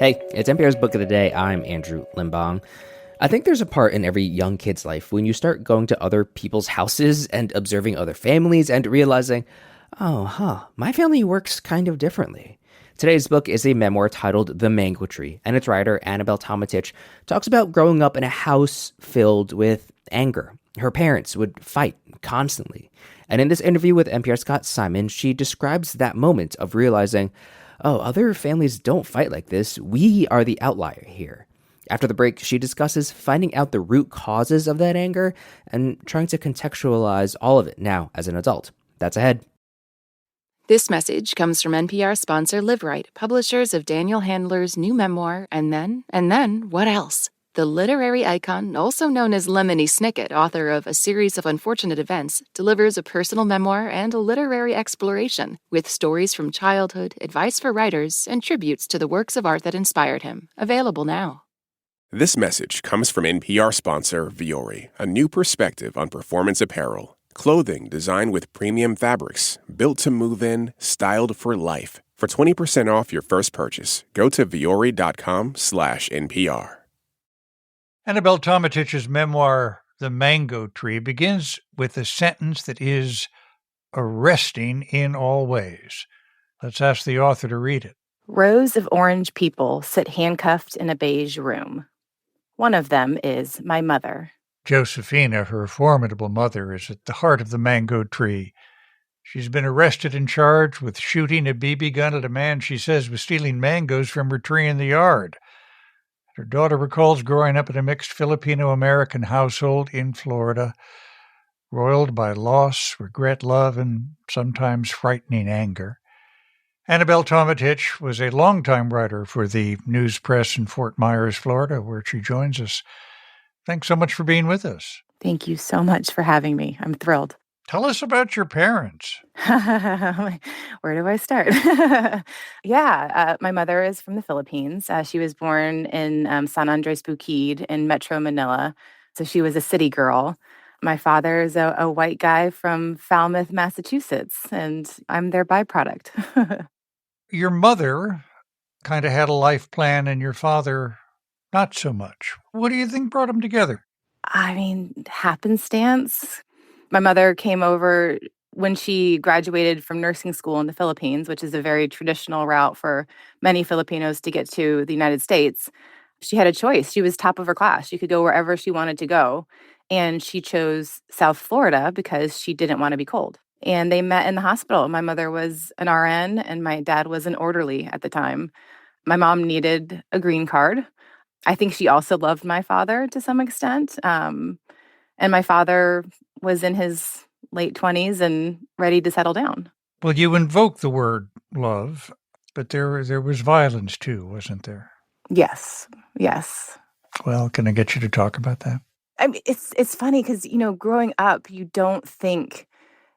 Hey, it's NPR's Book of the Day. I'm Andrew Limbong. I think there's a part in every young kid's life when you start going to other people's houses and observing other families and realizing, my family works kind of differently. Today's book is a memoir titled The Mango Tree, and its writer, Annabelle Tometich, talks about growing up in a house filled with anger. Her parents would fight constantly. And in this interview with NPR's Scott Simon, she describes that moment of realizing, other families don't fight like this. We are the outlier here. After the break, she discusses finding out the root causes of that anger and trying to contextualize all of it now as an adult. That's ahead. This message comes from NPR sponsor LiveRight, publishers of Daniel Handler's new memoir, And Then, What Else? The literary icon, also known as Lemony Snicket, author of A Series of Unfortunate Events, delivers a personal memoir and a literary exploration with stories from childhood, advice for writers, and tributes to the works of art that inspired him. Available now. This message comes from NPR sponsor Vuori, a new perspective on performance apparel. Clothing designed with premium fabrics, built to move in, styled for life. For 20% off your first purchase, go to vuori.com/NPR. Annabelle Tometich's memoir, The Mango Tree, begins with a sentence that is arresting in all ways. Let's ask the author to read it. Rows of orange people sit handcuffed in a beige room. One of them is my mother. Josephina, her formidable mother, is at the heart of the mango tree. She's been arrested and charged with shooting a BB gun at a man she says was stealing mangoes from her tree in the yard. Her daughter recalls growing up in a mixed Filipino-American household in Florida, roiled by loss, regret, love, and sometimes frightening anger. Annabelle Tometich was a longtime writer for the News Press in Fort Myers, Florida, where she joins us. Thanks so much for being with us. Thank you so much for having me. I'm thrilled. Tell us about your parents. Where do I start? My mother is from the Philippines. She was born in San Andres Bukid in Metro Manila. So she was a city girl. My father is a white guy from Falmouth, Massachusetts, and I'm their byproduct. Your mother kind of had a life plan, and your father not so much. What do you think brought them together? I mean, happenstance. My mother came over when she graduated from nursing school in the Philippines, which is a very traditional route for many Filipinos to get to the United States. She had a choice. She was top of her class. She could go wherever she wanted to go. And she chose South Florida because she didn't want to be cold. And they met in the hospital. My mother was an RN and my dad was an orderly at the time. My mom needed a green card. I think she also loved my father to some extent. And my father was in his late 20s and ready to settle down. Well, you invoke the word love, but there was violence too, wasn't there? Yes. Well, can I get you to talk about that? I mean, it's funny because, growing up, you don't think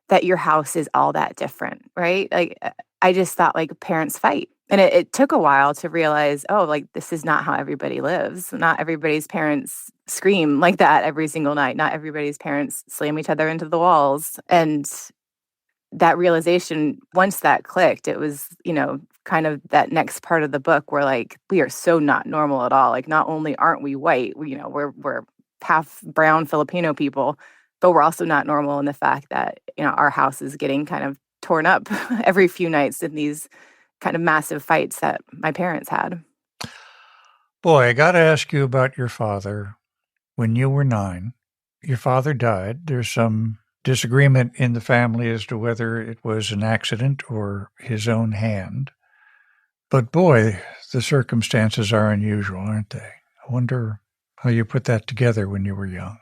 that your house is all that different, right? Like, I just thought, parents fight. And it took a while to realize, this is not how everybody lives. Not everybody's parents scream like that every single night. Not everybody's parents slam each other into the walls. And that realization, once that clicked, it was, kind of that next part of the book where, we are so not normal at all. Not only aren't we white, we're half brown Filipino people, but we're also not normal in the fact that, our house is getting kind of torn up every few nights in these kind of massive fights that my parents had. Boy, I got to ask you about your father. When you were 9, your father died. There's some disagreement in the family as to whether it was an accident or his own hand. But boy, the circumstances are unusual, aren't they? I wonder how you put that together when you were young.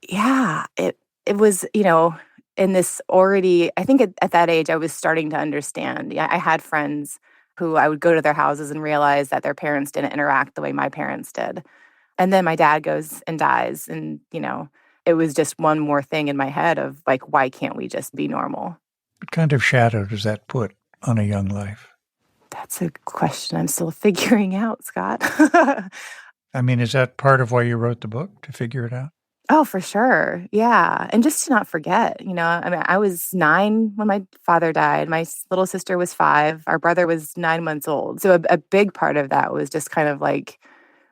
Yeah, it was, in this already, I think at that age, I was starting to understand. Yeah, I had friends who I would go to their houses and realize that their parents didn't interact the way my parents did. And then my dad goes and dies. And, it was just one more thing in my head of why can't we just be normal? What kind of shadow does that put on a young life? That's a question I'm still figuring out, Scott. I mean, is that part of why you wrote the book, to figure it out? Oh, for sure. Yeah. And just to not forget, I mean, I was 9 when my father died. My little sister was 5. Our brother was 9 months old. So a big part of that was just kind of like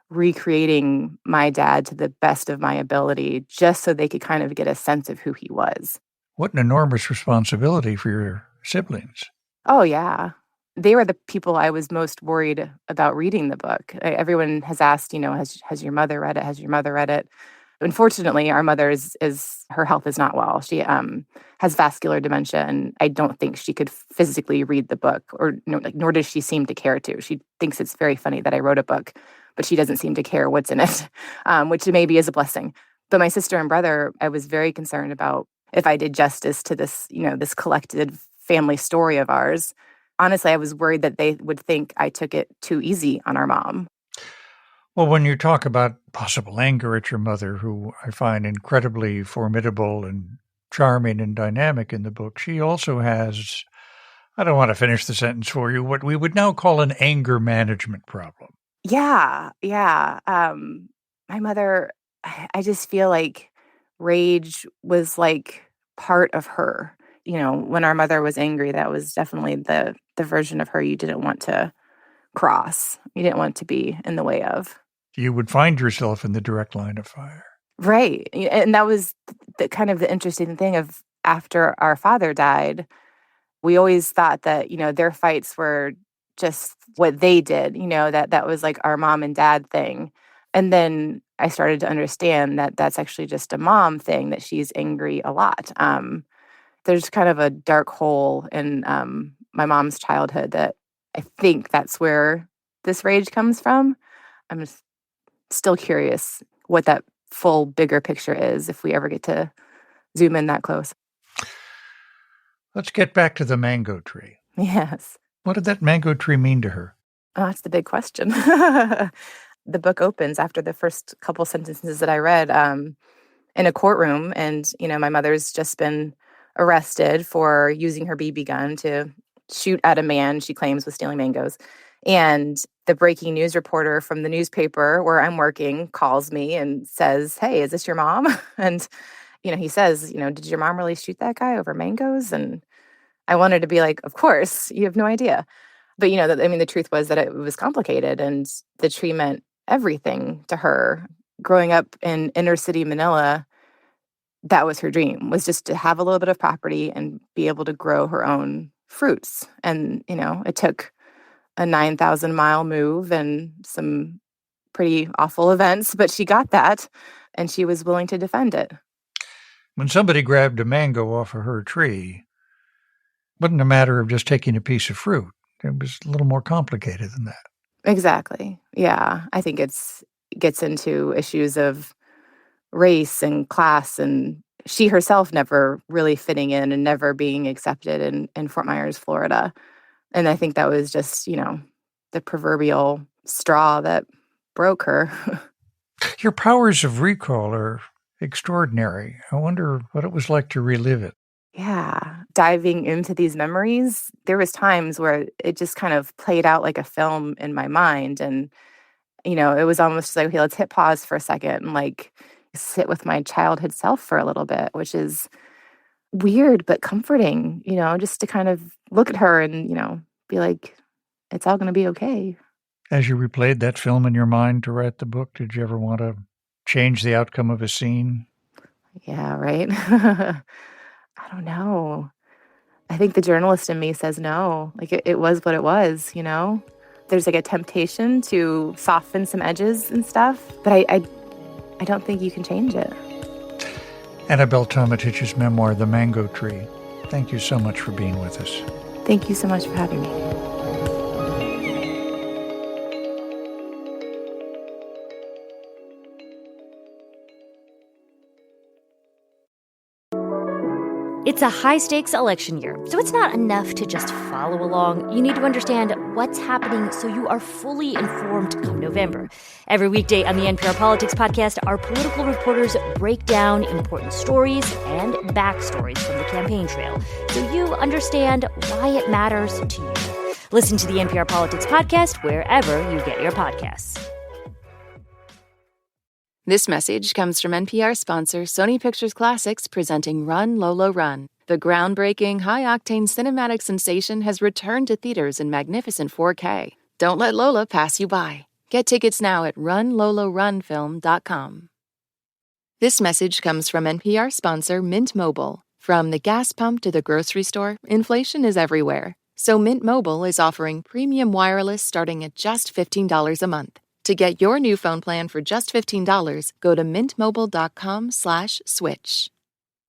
recreating my dad to the best of my ability just so they could kind of get a sense of who he was. What an enormous responsibility for your siblings. Oh, yeah. They were the people I was most worried about reading the book. Everyone has asked, has your mother read it? Has your mother read it? Unfortunately, our mother is her health is not well. She has vascular dementia, and I don't think she could physically read the book, or nor does she seem to care to. She thinks it's very funny that I wrote a book, but she doesn't seem to care what's in it, which maybe is a blessing. But my sister and brother, I was very concerned about if I did justice to this, this collected family story of ours. Honestly, I was worried that they would think I took it too easy on our mom. Well, when you talk about possible anger at your mother, who I find incredibly formidable and charming and dynamic in the book, she also has, I don't want to finish the sentence for you, what we would now call an anger management problem. Yeah, yeah. My mother, I just feel like rage was like part of her. When our mother was angry, that was definitely the version of her you didn't want to cross. You didn't want to be in the way of. You would find yourself in the direct line of fire. Right. And that was the kind of the interesting thing of after our father died, we always thought that, their fights were just what they did, that was like our mom and dad thing. And then I started to understand that that's actually just a mom thing, that she's angry a lot. There's kind of a dark hole in my mom's childhood that I think that's where this rage comes from. I'm just still curious what that full bigger picture is if we ever get to zoom in that close. Let's get back to the mango tree. Yes. What did that mango tree mean to her? Oh, that's the big question. The book opens after the first couple sentences that I read in a courtroom, and my mother's just been arrested for using her BB gun to shoot at a man she claims was stealing mangoes. And the breaking news reporter from the newspaper where I'm working calls me and says, "Hey, is this your mom?" And he says, "Did your mom really shoot that guy over mangoes?" And I wanted to be like, "Of course, you have no idea." But the truth was that it was complicated, and the tree meant everything to her. Growing up in inner city Manila, that was her dream, was just to have a little bit of property and be able to grow her own fruits. And, it took a 9,000-mile move and some pretty awful events, but she got that, and she was willing to defend it. When somebody grabbed a mango off of her tree, it wasn't a matter of just taking a piece of fruit. It was a little more complicated than that. Exactly. Yeah. I think gets into issues of race and class, and she herself never really fitting in and never being accepted in Fort Myers, Florida. And I think that was just, the proverbial straw that broke her. Your powers of recall are extraordinary. I wonder what it was like to relive it. Yeah. Diving into these memories, there was times where it just kind of played out like a film in my mind. And, it was almost just like, okay, let's hit pause for a second and like sit with my childhood self for a little bit, which is weird but comforting, just to kind of look at her and, be like, it's all going to be okay. As you replayed that film in your mind to write the book, did you ever want to change the outcome of a scene? Yeah, right. I don't know. I think the journalist in me says no. Like it was what it was, There's like a temptation to soften some edges and stuff, but I don't think you can change it. Annabelle Tometich's memoir, The Mango Tree. Thank you so much for being with us. Thank you so much for having me. It's a high-stakes election year, so it's not enough to just follow along. You need to understand what's happening so you are fully informed come November. Every weekday on the NPR Politics Podcast, our political reporters break down important stories and backstories from the campaign trail so you understand why it matters to you. Listen to the NPR Politics Podcast wherever you get your podcasts. This message comes from NPR sponsor Sony Pictures Classics presenting Run, Lola, Run. The groundbreaking, high-octane cinematic sensation has returned to theaters in magnificent 4K. Don't let Lola pass you by. Get tickets now at runlolarunfilm.com. This message comes from NPR sponsor Mint Mobile. From the gas pump to the grocery store, inflation is everywhere. So Mint Mobile is offering premium wireless starting at just $15 a month. To get your new phone plan for just $15, go to mintmobile.com/switch.